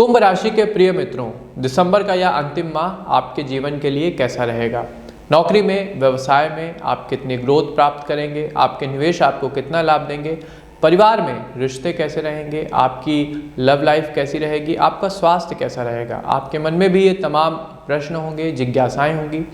कुंभ राशि के प्रिय मित्रों, दिसंबर का यह अंतिम माह आपके जीवन के लिए कैसा रहेगा। नौकरी में, व्यवसाय में आप कितनी ग्रोथ प्राप्त करेंगे, आपके निवेश आपको कितना लाभ देंगे, परिवार में रिश्ते कैसे रहेंगे, आपकी लव लाइफ कैसी रहेगी, आपका स्वास्थ्य कैसा रहेगा। आपके मन में भी ये तमाम प्रश्न होंगे, जिज्ञासाएं होंगी।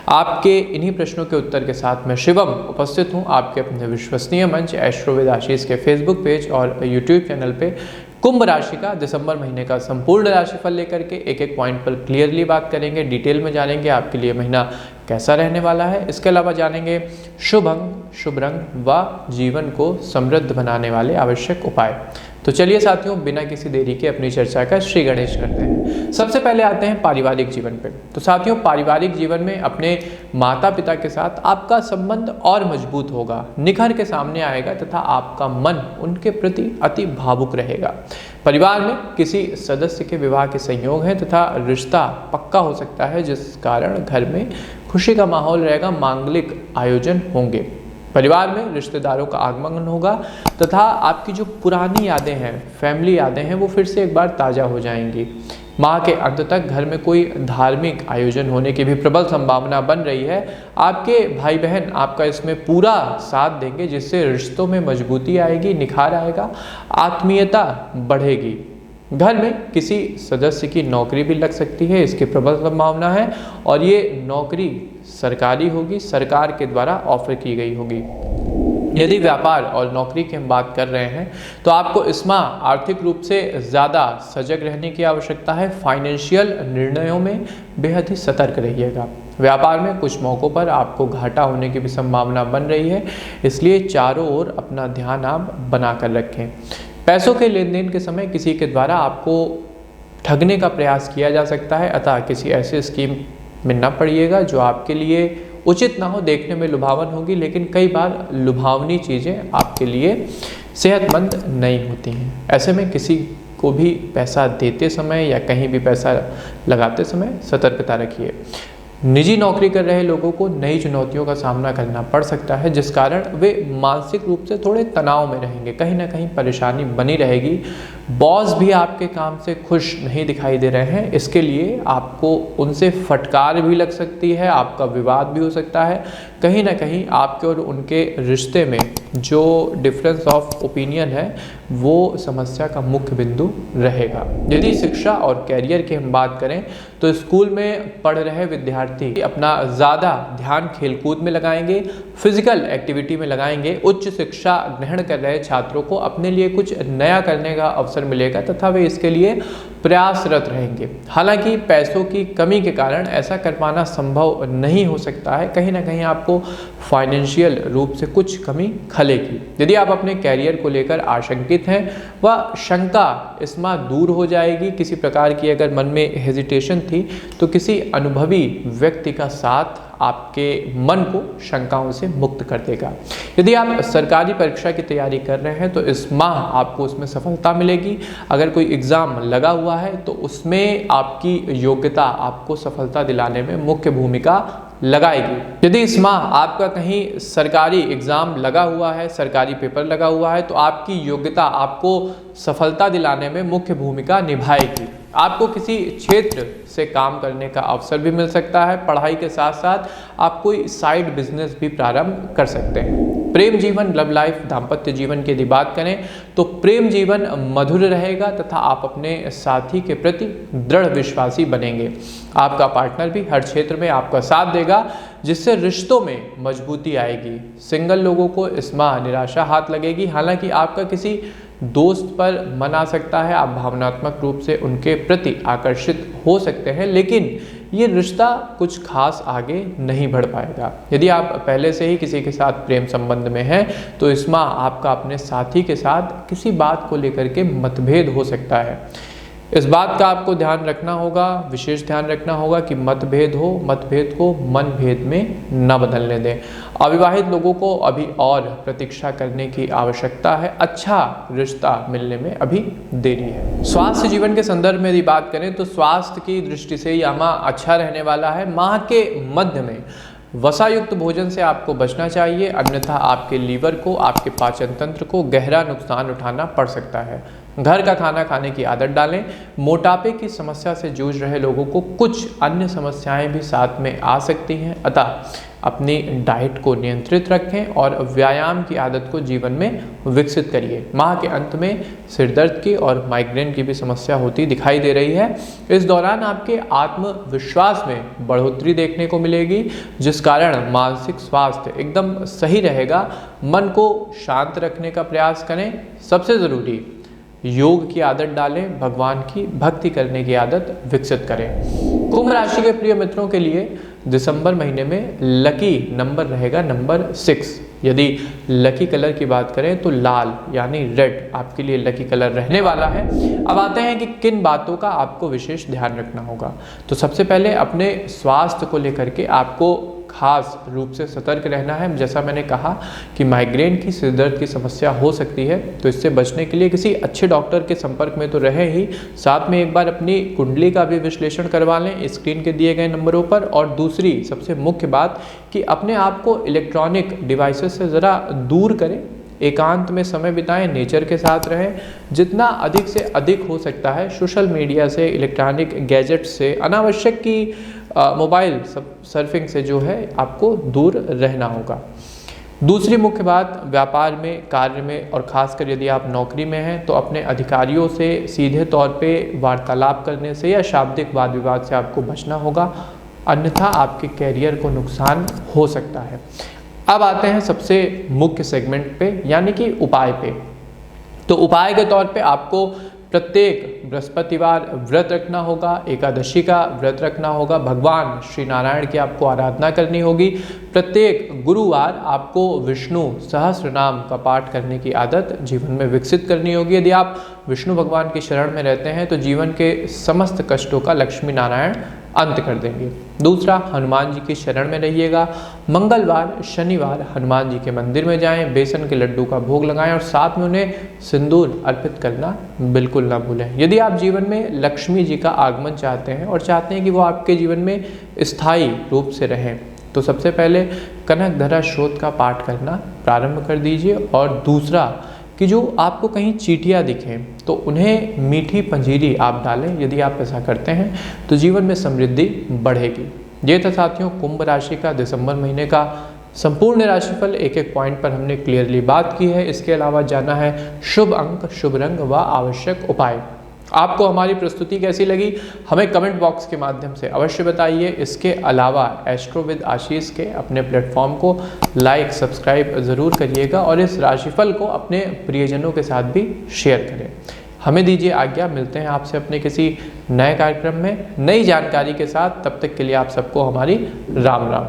आपके इन्हीं प्रश्नों के उत्तर के साथ मैं शिवम उपस्थित हूँ आपके अपने विश्वसनीय मंच एस्ट्रो विद आशीष के फेसबुक पेज और यूट्यूब चैनल पे कुंभ राशि का दिसंबर महीने का संपूर्ण राशिफल लेकर के एक एक पॉइंट पर क्लियरली बात करेंगे, डिटेल में जानेंगे आपके लिए महीना कैसा रहने वाला है। इसके अलावा जानेंगे शुभ अंक, शुभ रंग व जीवन को समृद्ध बनाने वाले आवश्यक उपाय। तो चलिए साथियों, बिना किसी देरी के अपनी चर्चा का श्री गणेश करते हैं। सबसे पहले आते हैं पारिवारिक जीवन पे। तो साथियों, पारिवारिक जीवन में अपने माता पिता के साथ आपका संबंध और मजबूत होगा, निखर के सामने आएगा तथा आपका मन उनके प्रति अति भावुक रहेगा। परिवार में किसी सदस्य के विवाह के संयोग है तथा रिश्ता पक्का हो सकता है, जिस कारण घर में खुशी का माहौल रहेगा, मांगलिक आयोजन होंगे। परिवार में रिश्तेदारों का आगमन होगा तथा आपकी जो पुरानी यादें हैं, फैमिली यादें हैं, वो फिर से एक बार ताज़ा हो जाएंगी। माह के अंत तक घर में कोई धार्मिक आयोजन होने की भी प्रबल संभावना बन रही है। आपके भाई बहन आपका इसमें पूरा साथ देंगे, जिससे रिश्तों में मजबूती आएगी, निखार आएगा, आत्मीयता बढ़ेगी। घर में किसी सदस्य की नौकरी भी लग सकती है, इसकी प्रबल संभावना है और ये नौकरी सरकारी होगी, सरकार के द्वारा ऑफर की गई होगी। यदि व्यापार और नौकरी की हम बात कर रहे हैं तो आपको इस माह आर्थिक रूप से ज़्यादा सजग रहने की आवश्यकता है। फाइनेंशियल निर्णयों में बेहद ही सतर्क रहिएगा। व्यापार में कुछ मौक़ों पर आपको घाटा होने की भी संभावना बन रही है, इसलिए चारों ओर अपना ध्यान आप बना कर रखें। पैसों के लेन देन के समय किसी के द्वारा आपको ठगने का प्रयास किया जा सकता है, अतः किसी ऐसे स्कीम में न पड़िएगा जो आपके लिए उचित ना हो। देखने में लुभावन होगी, लेकिन कई बार लुभावनी चीज़ें आपके लिए सेहतमंद नहीं होती हैं। ऐसे में किसी को भी पैसा देते समय या कहीं भी पैसा लगाते समय सतर्कता रखिए। निजी नौकरी कर रहे लोगों को नई चुनौतियों का सामना करना पड़ सकता है, जिस कारण वे मानसिक रूप से थोड़े तनाव में रहेंगे, कहीं ना कहीं परेशानी बनी रहेगी। बॉस भी आपके काम से खुश नहीं दिखाई दे रहे हैं, इसके लिए आपको उनसे फटकार भी लग सकती है, आपका विवाद भी हो सकता है। कहीं ना कहीं आपके और उनके रिश्ते में जो डिफरेंस ऑफ ओपिनियन है वो समस्या का मुख्य बिंदु रहेगा। यदि शिक्षा और कैरियर की हम बात करें तो स्कूल में पढ़ रहे विद्यार्थी अपना ज़्यादा ध्यान खेलकूद में लगाएंगे, फिजिकल एक्टिविटी में लगाएंगे। उच्च शिक्षा ग्रहण कर रहे छात्रों को अपने लिए कुछ नया करने का अवसर मिलेगा तथा वे इसके लिए प्रयासरत रहेंगे। हालांकि पैसों की कमी के कारण ऐसा कर पाना संभव नहीं हो सकता है, कहीं ना कहीं आपको फाइनेंशियल रूप से कुछ कमी खलेगी। यदि आप अपने कैरियर को लेकर आशंकित हैं, वह शंका इस माह दूर हो जाएगी। किसी प्रकार की अगर मन में हेजिटेशन थी तो किसी अनुभवी व्यक्ति का साथ आपके मन को शंकाओं से मुक्त कर देगा। यदि आप सरकारी परीक्षा की तैयारी कर रहे हैं तो इस माह आपको उसमें सफलता मिलेगी। अगर कोई एग्ज़ाम लगा हुआ है तो उसमें आपकी योग्यता आपको सफलता दिलाने में मुख्य भूमिका लगाएगी। यदि इस माह आपका कहीं सरकारी एग्ज़ाम लगा हुआ है, सरकारी पेपर लगा हुआ है, तो आपकी योग्यता आपको सफलता दिलाने में मुख्य भूमिका निभाएगी। आपको किसी क्षेत्र से काम करने का अवसर भी मिल सकता है। पढ़ाई के साथ साथ आप कोई साइड बिजनेस भी प्रारंभ कर सकते हैं। प्रेम जीवन, लव लाइफ, दाम्पत्य जीवन की यदि बात करें तो प्रेम जीवन मधुर रहेगा तथा आप अपने साथी के प्रति दृढ़ विश्वासी बनेंगे। आपका पार्टनर भी हर क्षेत्र में आपका साथ देगा, जिससे रिश्तों में मजबूती आएगी। सिंगल लोगों को इस माह निराशा हाथ लगेगी। हालांकि आपका किसी दोस्त पर मन आ सकता है, आप भावनात्मक रूप से उनके प्रति आकर्षित हो सकते हैं, लेकिन ये रिश्ता कुछ खास आगे नहीं बढ़ पाएगा। यदि आप पहले से ही किसी के साथ प्रेम संबंध में हैं तो इस माह आपका अपने साथी के साथ किसी बात को लेकर के मतभेद हो सकता है। इस बात का आपको ध्यान रखना होगा, विशेष ध्यान रखना होगा कि मतभेद को मनभेद में न बदलने दें। अविवाहित लोगों को अभी और प्रतीक्षा करने की आवश्यकता है, अच्छा रिश्ता मिलने में अभी देरी है। स्वास्थ्य जीवन के संदर्भ में यदि बात करें तो स्वास्थ्य की दृष्टि से यह माह अच्छा रहने वाला है। माह के मध्य में वसायुक्त भोजन से आपको बचना चाहिए, अन्यथा आपके लीवर को, आपके पाचन तंत्र को गहरा नुकसान उठाना पड़ सकता है। घर का खाना खाने की आदत डालें। मोटापे की समस्या से जूझ रहे लोगों को कुछ अन्य समस्याएं भी साथ में आ सकती हैं, अतः अपनी डाइट को नियंत्रित रखें और व्यायाम की आदत को जीवन में विकसित करिए। माह के अंत में सिर दर्द की और माइग्रेन की भी समस्या होती दिखाई दे रही है। इस दौरान आपके आत्मविश्वास में बढ़ोतरी देखने को मिलेगी, जिस कारण मानसिक स्वास्थ्य एकदम सही रहेगा। मन को शांत रखने का प्रयास करें। सबसे ज़रूरी, योग की आदत डालें, भगवान की भक्ति करने की आदत विकसित करें। कुंभ राशि के प्रिय मित्रों के लिए दिसंबर महीने में लकी नंबर रहेगा नंबर 6। यदि लकी कलर की बात करें तो लाल यानी रेड आपके लिए लकी कलर रहने वाला है। अब आते हैं कि किन बातों का आपको विशेष ध्यान रखना होगा। तो सबसे पहले अपने स्वास्थ्य को लेकर के आपको खास रूप से सतर्क रहना है। जैसा मैंने कहा कि माइग्रेन की, सिर दर्द की समस्या हो सकती है, तो इससे बचने के लिए किसी अच्छे डॉक्टर के संपर्क में तो रहे ही, साथ में एक बार अपनी कुंडली का भी विश्लेषण करवा लें स्क्रीन के दिए गए नंबरों पर। और दूसरी सबसे मुख्य बात कि अपने आप को इलेक्ट्रॉनिक डिवाइसेस से ज़रा दूर करें, एकांत में समय बिताएं, नेचर के साथ रहें। जितना अधिक से अधिक हो सकता है सोशल मीडिया से, इलेक्ट्रॉनिक गैजेट्स से, अनावश्यक की मोबाइल सर्फिंग से जो है आपको दूर रहना होगा। दूसरी मुख्य बात, व्यापार में, कार्य में और खासकर यदि आप नौकरी में हैं तो अपने अधिकारियों से सीधे तौर पे वार्तालाप करने से या शाब्दिक वाद विवाद से आपको बचना होगा, अन्यथा आपके कैरियर को नुकसान हो सकता है। अब आते हैं सबसे मुख्य सेगमेंट पे, यानी कि उपाय पे। तो उपाय के तौर पे आपको प्रत्येक बृहस्पतिवार व्रत रखना होगा, एकादशी का व्रत रखना होगा, भगवान श्री नारायण की आपको आराधना करनी होगी। प्रत्येक गुरुवार आपको विष्णु सहस्त्र नाम का पाठ करने की आदत जीवन में विकसित करनी होगी। यदि आप विष्णु भगवान की शरण में रहते हैं तो जीवन के समस्त कष्टों का लक्ष्मी नारायण अंत कर देंगे। दूसरा, हनुमान जी की शरण में रहिएगा। मंगलवार, शनिवार हनुमान जी के मंदिर में जाएं, बेसन के लड्डू का भोग लगाएं और साथ में उन्हें सिंदूर अर्पित करना बिल्कुल ना भूलें। यदि आप जीवन में लक्ष्मी जी का आगमन चाहते हैं और चाहते हैं कि वो आपके जीवन में स्थायी रूप से रहें, तो सबसे पहले कनकधरा स्रोत का पाठ करना प्रारंभ कर दीजिए। और दूसरा कि जो आपको कहीं चींटियाँ दिखें तो उन्हें मीठी पंजीरी आप डालें। यदि आप ऐसा करते हैं तो जीवन में समृद्धि बढ़ेगी। ये था साथियों कुंभ राशि का दिसंबर महीने का संपूर्ण राशिफल। एक एक पॉइंट पर हमने क्लियरली बात की है। इसके अलावा जाना है शुभ अंक, शुभ रंग व आवश्यक उपाय। आपको हमारी प्रस्तुति कैसी लगी हमें कमेंट बॉक्स के माध्यम से अवश्य बताइए। इसके अलावा एस्ट्रो विद आशीष के अपने प्लेटफॉर्म को लाइक, सब्सक्राइब ज़रूर करिएगा और इस राशिफल को अपने प्रियजनों के साथ भी शेयर करें। हमें दीजिए आज्ञा, मिलते हैं आपसे अपने किसी नए कार्यक्रम में नई जानकारी के साथ। तब तक के लिए आप सबको हमारी राम राम।